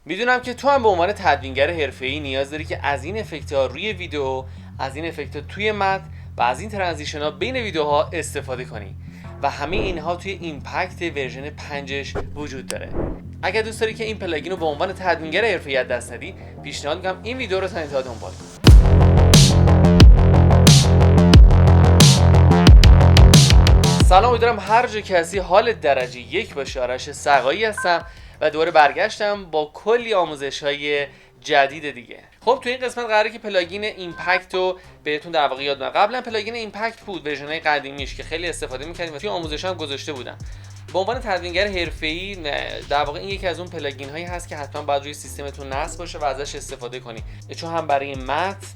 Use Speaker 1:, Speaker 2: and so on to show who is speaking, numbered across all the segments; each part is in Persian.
Speaker 1: میدونم که تو هم به عنوان تدوینگر حرفه‌ای نیاز داری که از این افکت‌ها روی ویدیو، از این افکت‌ها توی متن و از این ترانزیشن‌ها بین ویدیوها استفاده کنی و همه اینها توی ایمپکت ورژن 5 وجود داره. اگر دوست داری که این پلاگین رو به عنوان تدوینگر حرفه‌ای از دست ندی، پیشنهاد می‌کنم این ویدیو رو تا انتها دنبال کنی. سلام، امیدوارم هر جا کسی حال درجه یک باشه. آرش سقایی هستم و دوباره برگشتم با کلی آموزش‌های جدید دیگه. خب تو این قسمت قراره که پلاگین ایمپکت رو بهتون در واقع یاد بدم. قبلا پلاگین ایمپکت بود، ورژن‌های قدیمیش که خیلی استفاده می‌کردیم و توی آموزشام گذاشته بودم. به عنوان تدوینگر حرفه‌ای در واقع این یکی از اون پلاگین هایی هست که حتما باید روی سیستمتون نصب باشه و ازش استفاده کنی، چون هم برای متن،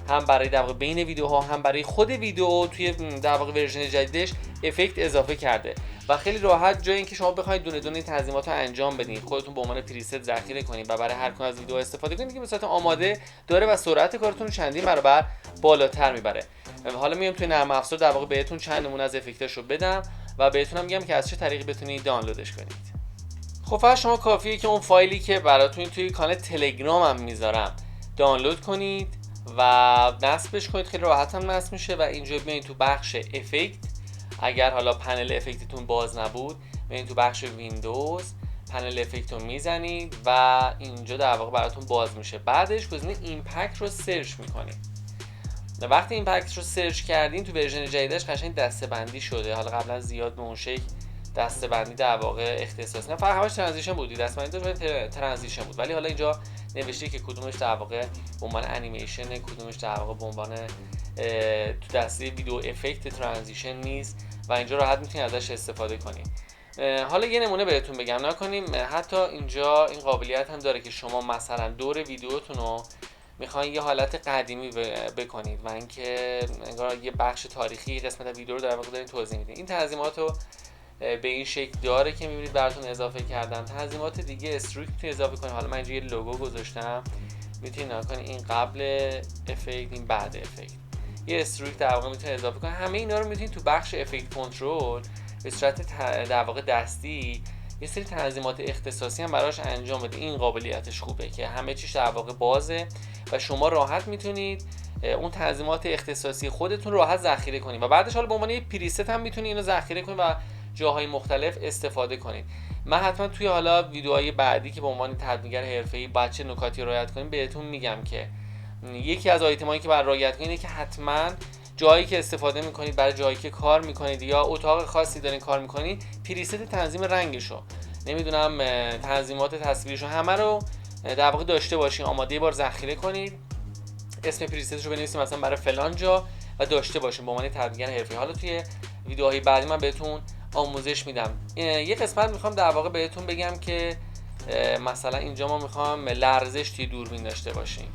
Speaker 1: هم برای در واقع بین ویدیوها، هم برای خود ویدیو توی در واقع ورژن جدیدش افکت اضافه کرده و خیلی راحت جای اینکه شما بخواید دونه دونه تنظیمات رو انجام بدین، خودتون به عنوان پریست ذخیره کنید و برای هر کدوم از ویدیوها استفاده کنید که به صورت آماده داره و سرعت کارتون رو چندین برابر بالاتر میبره. حالا میام توی نرم افزار در واقع بهتون چند نمونه از افکتاشو بدم و بهتون هم میگم که از چه طریقی بتونید دانلودش کنید. خب فقط شما کافیه که اون فایلی که براتون توی کانال تلگرامم میذارم دانلود کنید و نصبش کنید. خیلی راحت هم نصب میشه و اینجا بیاین تو بخش افکت، اگر حالا پنل افکتتون باز نبود بیاین تو بخش ویندوز، پنل افکت رو میزنید و اینجا در واقع براتون باز میشه. بعدش گزینه ایمپکت رو سرچ میکنید. وقتی ایمپکت رو سرچ کردین تو ورژن جدیدش قشنگ دسته‌بندی شده. حالا قبلا زیاد به اون شکل دسته‌بندی در واقع اختصاصی نه، فقط همش ترانزیشن بود، دسته‌بندی داشت ترانزیشن بود، ولی حالا اینجا نوشته که کدومش در واقع به عنوان انیمیشن، کدومش در واقع به عنوان تو دسته ویدیو افکت ترانزیشن نیست و اینجا راحت میتونید ازش استفاده کنید. حالا یه نمونه بهتون بگم، نکنیم حتی اینجا این قابلیت هم داره که شما مثلا دور ویدیوتون رو میخواین یه حالت قدیمی بکنید و اینکه انگار یه بخش تاریخی قسمت ویدیو رو در واقع دارین توضیح میدین. این تنظیمات رو به این شکل داره که میبینید براتون اضافه کردم. تنظیمات دیگه استریک میتونید اضافه کنید. حالا من اینجا یه لوگو گذاشتم، میتونید نگاه کنید این قبل افکت، این بعد افکت. یه استریک در واقع میتونید اضافه کنید. همه اینا رو میتونید تو بخش افکت کنترل به صورت در واقع دستی یه سری تنظیمات اختصاصی هم براش انجام بدید. این قابلیتش خوبه که همه چیش در واقع بازه و شما راحت میتونید اون تنظیمات اختصاصی خودتون راحت ذخیره کنید و بعدش حالا به عنوان یه پریست هم میتونید اینو ذخیره کنید و جاهای مختلف استفاده کنید. من حتما توی حالا ویدیوهای بعدی که به عنوان تدوینگر حرفه‌ای بچه نکاتی رعایت کنیم بهتون میگم که یکی از آیتمایی که باید رعایت کنید اینه که حتما جایی که استفاده میکنید، برای جایی که کار میکنید یا اتاق خاصی دارین کار میکنید، پریست تنظیم رنگشو، نمیدونم تنظیمات تصویریشو، همه رو در واقع داشته باشین، آماده یه بار ذخیره کنید، اسم پریستشو بنویسید مثلا برای فلان جا و داشته باشین به عنوان تدوینگر حرفه‌ای. حالا توی ویدیوهای بعدی من بهتون آموزش میدم. یه قسمت میخوام در واقع بهتون بگم که مثلا اینجا ما میخوام لرزش توی دوربین داشته باشیم.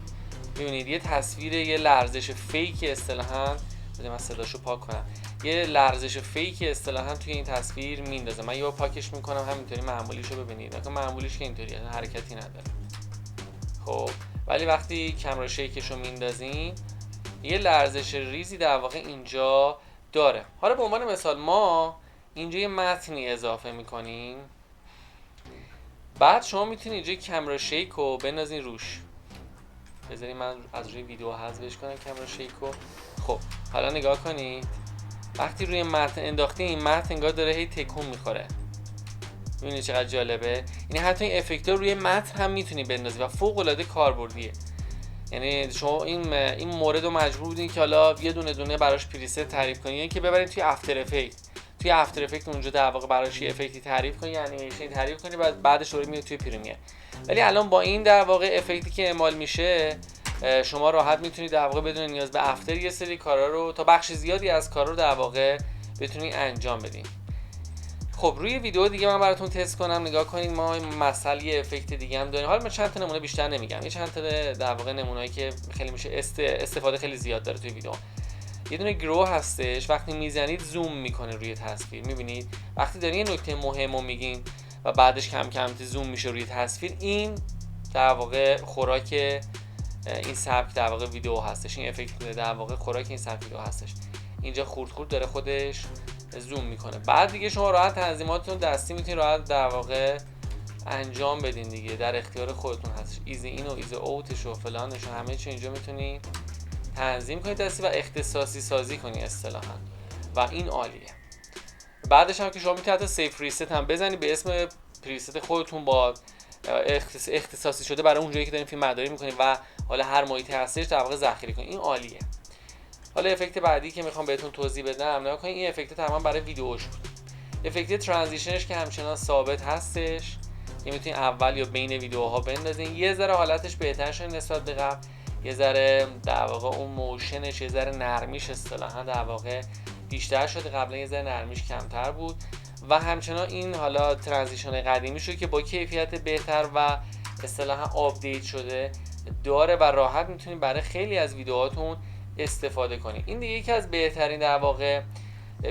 Speaker 1: ببینید یه تصویر یه لرزش فیک اصطلاحاً، من صداشو پاک کنم، یه لرزش فیک اصطلاحاً توی این تصویر میندازه. من یهو پاکش میکنم همینطوری معمولیشو ببینید. مثلا معمولیش که اینطوریه، حرکتی نداره. خب ولی وقتی کامera شیکشو میندازیم یه لرزش ریزی در واقع اینجا داره. حالا به عنوان مثال ما اینجا یه متنی اضافه میکنیم، بعد شما میتونید اینجا کامera شیک رو بندازین روش. بذارید من از روی ویدیو حذفش کنم کامera شیک رو. خب حالا نگاه کنید، وقتی روی متن انداختین این متن انگار داره هی تکون میخوره. میبینید چقدر جالبه؟ یعنی حتی این افکت ها روی متن هم میتونید بندازید و فوق العاده کاربردیه. یعنی شما این مورد رو مجبور بودین که حالا یه دونه دونه براش پریست تعریف کنید، یعنی که ببرید توی افتر افکت، توی افتر افکت اونجا در واقع براش یه افکتی تعریف کنید، یعنی انیمیشنی تعریف کنید، بعدش دوباره میاد توی پریمیر. ولی الان با این در واقع افکتی که اعمال میشه شما راحت میتونید در واقع بدون نیاز به افتر یه سری کارا رو تا بخش زیادی از کارا رو در واقع بتونید انجام بدین. خب روی ویدیو دیگه من براتون تست کنم، نگاه کنید ما مثلا یه افکت دیگه هم داریم. حالا من چند تا نمونه بیشتر نمیگم، یه چند تا در واقع نمونه‌ای که خیلی میشه استفاده خیلی زیاد داره توی ویدیو. یه دونه گرو هستش، وقتی میزنید زوم میکنه روی تصویر. میبینید وقتی دارین یه نکته مهمو میگین و بعدش کم کم زوم میشه روی تصویر، این در واقع خوراک این سبک در واقع ویدیو هستش. این افکت در واقع خوراک این سبک ویدیو هستش. اینجا خورد خورد داره خودش زوم میکنه. بعد دیگه شما راحت تنظیماتتون دستی میتونید راحت در واقع انجام بدین دیگه، در اختیار خودتون هستش. ایزی این و ایزی اوتش و فلانش و همه چی اینجا میتونی تنظیم کنید دستی و اختصاصی سازی کنی اصطلاحا و این عالیه. بعدش هم که شما میتونید حتی سیف ریست هم بزنید به اسم پریست خودتون با اختصاصی شده برای اونجایی که دارین فیلم برداری میکنید و حالا هر محیطی هستش در واقع ذخیره کنید. این عالیه. حالا افکت بعدی که میخوام بهتون توضیح بدم، نگاه کنید این افکت تمام برای ویدیوش بود. افکت ترانزیشنش که همچنان ثابت هستش، که میتونید اول یا بین ویدیوها بندازین. یه ذره حالتش بهتر شده نسبت به قبل، یه ذره در واقع اون موشنش، یه ذره نرمیش اصطلاحا در واقع بیشتر شده، قبلا یه ذره نرمیش کمتر بود. و همچنان این حالا ترانزیشن قدیمی شده که با کیفیت بهتر و اصطلاحا آپدیت شده داره و راحت میتونید برای خیلی از ویدیوهاتون استفاده کنید. این دیگه یکی از بهترین در واقع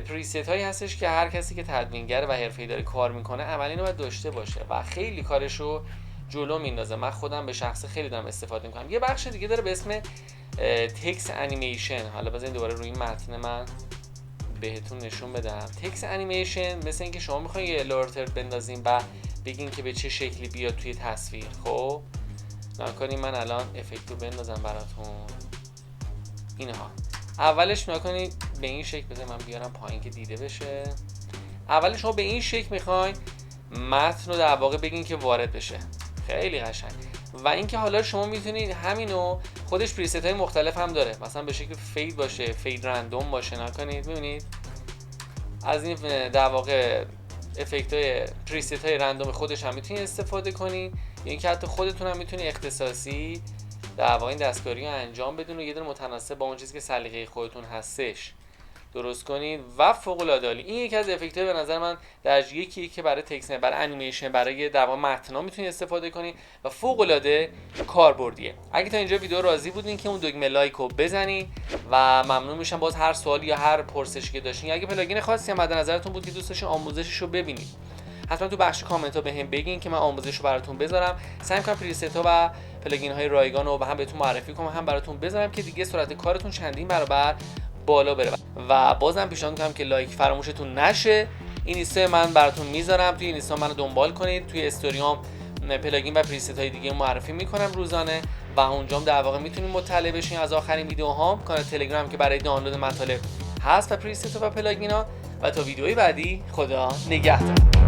Speaker 1: پریست هایی هستش که هر کسی که تدوینگر و حرفه‌ای داره کار میکنه عملی رو باید داشته باشه و خیلی کارشو جلو میندازه. من خودم به شخص خیلی دارم استفاده میکنم. یه بخش دیگه داره به اسم تکست انیمیشن. حالا بذارید دوباره روی متن من بهتون نشون بدم. تکست انیمیشن مثل اینکه شما میخواین یه الورتر بندازین و بگین که به چه شکلی بیاد توی تصویر. خب نکنید من الان افکت رو بندازم براتون. اینها اولش نکنید به این شکل، بذارید من بیارم پایین که دیده بشه. اولش شما به این شکل میخواین متن رو در واقع بگین که وارد بشه. خیلی قشنگ. و اینکه حالا شما میتونید همینو خودش پریست های مختلف هم داره، مثلا به شکل فید باشه، فید رندوم باشه. نکنید ببینید از این در واقع افکت های پریست های رندوم خودش هم میتونید استفاده کنید، یا اینکه حتی خودتون هم میتونید اختصاصی در واقع این دستکاری رو انجام بدین و یه دونه متناسب با اون چیزی که سلیقه خودتون هستش درست کنید و فوق العاده عالی. این یکی از افکت‌های به نظر من در یکی که برای تکست، برای انیمیشن، برای در واقع متنا میتونید استفاده کنید و فوق العاده کاربردیه. اگه تا اینجا ویدیو راضی بودین که اون دکمه لایک رو بزنید و ممنون میشم باز هر سوالی یا هر پرسشی که داشتین. اگه پلاگین خاصی مد نظرتون بود که دوست داشتین آموزشش رو ببینید، حتما تو بخش کامنت ها بهم بگین که من آموزش رو براتون بذارم. سعی می‌کنم پریست ها و پلاگین های رایگان رو هم بهتون معرفی کنم، هم براتون بذارم که دیگه سرعت کارتون چندین برابر بالا بره. و بازم پیشنهاد می‌کنم که لایک فراموشتون نشه. این اینستا من براتون میذارم، توی اینستا منو دنبال کنید. توی استوریام پلاگین و پریست های دیگه معرفی میکنم روزانه و اونجام در واقع میتونید مطلع بشین از آخرین ویدیوهام. کانال تلگرام که برای دانلود مطالب هست و پریست و پلاگینا. و تا ویدیوی بعدی، خدا نگهدار.